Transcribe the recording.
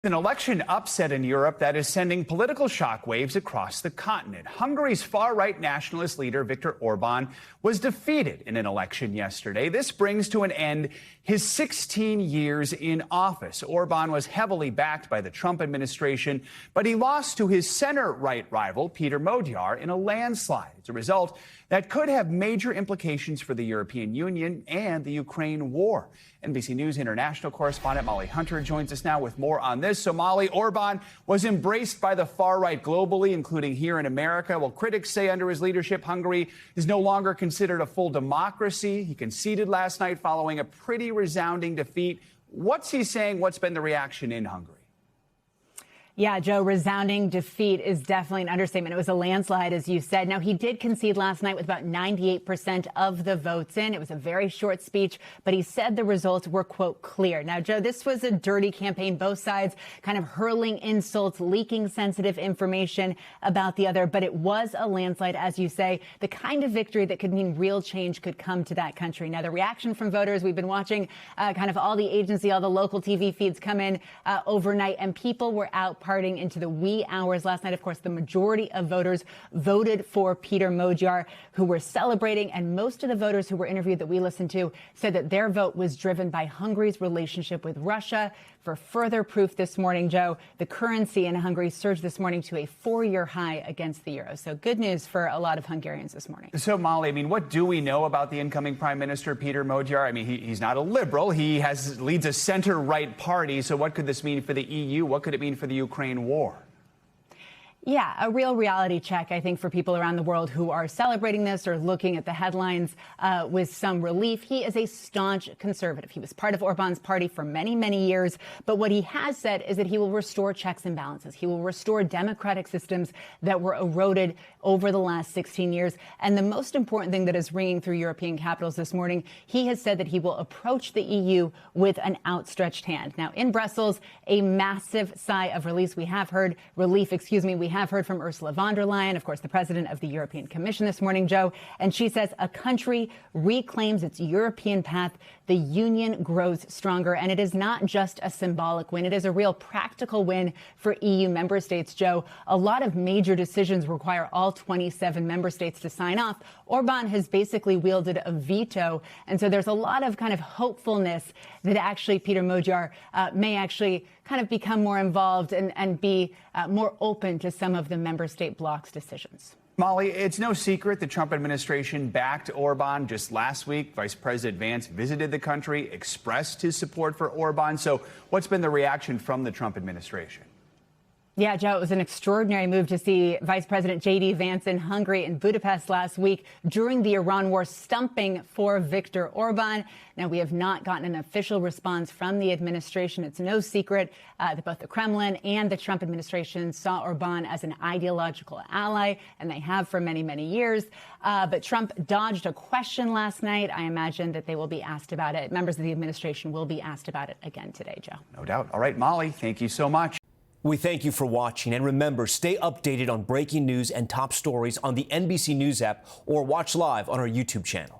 An election upset in Europe that is sending political shockwaves across the continent. Hungary's far-right nationalist leader, Viktor Orbán, was defeated in an election yesterday. This brings to an end his 16 years in office. Orbán was heavily backed by the Trump administration, but he lost to his center-right rival, Peter Magyar, in a landslide. It's a result that could have major implications for the European Union and the Ukraine war. NBC News international correspondent Molly Hunter joins us now with more on this. So, Molly, Orbán was embraced by the far right globally, including here in America. Well, critics say under his leadership, Hungary is no longer considered a full democracy. He conceded last night following a pretty resounding defeat. What's he saying? What's been the reaction in Hungary? Yeah, Joe, resounding defeat is definitely an understatement. It was a landslide, as you said. Now, he did concede last night with about 98% of the votes in. It was a very short speech, but he said the results were, quote, clear. Now, Joe, this was a dirty campaign, both sides kind of hurling insults, leaking sensitive information about the other. But it was a landslide, as you say, the kind of victory that could mean real change could come to that country. Now, the reaction from voters, we've been watching kind of all the agency, all the local TV feeds come in overnight, and people were out partying into the wee hours last night. Of course, the majority of voters voted for Peter Magyar, who were celebrating. And most of the voters who were interviewed that we listened to said that their vote was driven by Hungary's relationship with Russia. For further proof this morning, Joe, the currency in Hungary surged this morning to a 4-year high against the euro. So good news for a lot of Hungarians this morning. So, Molly, I mean, what do we know about the incoming Prime Minister, Peter Magyar? I mean, he's not a liberal. He leads a center-right party. So what could this mean for the EU? What could it mean for the Ukraine war? Yeah, a real reality check, I think, for people around the world who are celebrating this or looking at the headlines with some relief. He is a staunch conservative. He was part of Orbán's party for many, many years. But what he has said is that he will restore checks and balances. He will restore democratic systems that were eroded over the last 16 years. And the most important thing that is ringing through European capitals this morning, he has said that he will approach the EU with an outstretched hand. Now, in Brussels, a massive sigh of relief. We have heard from Ursula von der Leyen, of course, the president of the European Commission this morning, Joe. And she says a country reclaims its European path. The union grows stronger. And it is not just a symbolic win. It is a real practical win for EU member states, Joe. A lot of major decisions require all 27 member states to sign off. Orbán has basically wielded a veto. And so there's a lot of kind of hopefulness that actually Peter Magyar may actually kind of become more involved and be more open to some of the member state bloc's decisions. Molly, it's no secret the Trump administration backed Orbán. Just last week, Vice President Vance visited the country, expressed his support for Orbán. So what's been the reaction from the Trump administration? Yeah, Joe, it was an extraordinary move to see Vice President J.D. Vance in Hungary and Budapest last week during the Iran war, stumping for Viktor Orbán. Now, we have not gotten an official response from the administration. It's no secret that both the Kremlin and the Trump administration saw Orbán as an ideological ally, and they have for many, many years. But Trump dodged a question last night. I imagine that they will be asked about it. Members of the administration will be asked about it again today, Joe. No doubt. All right, Molly, thank you so much. We thank you for watching, and remember, stay updated on breaking news and top stories on the NBC News app or watch live on our YouTube channel.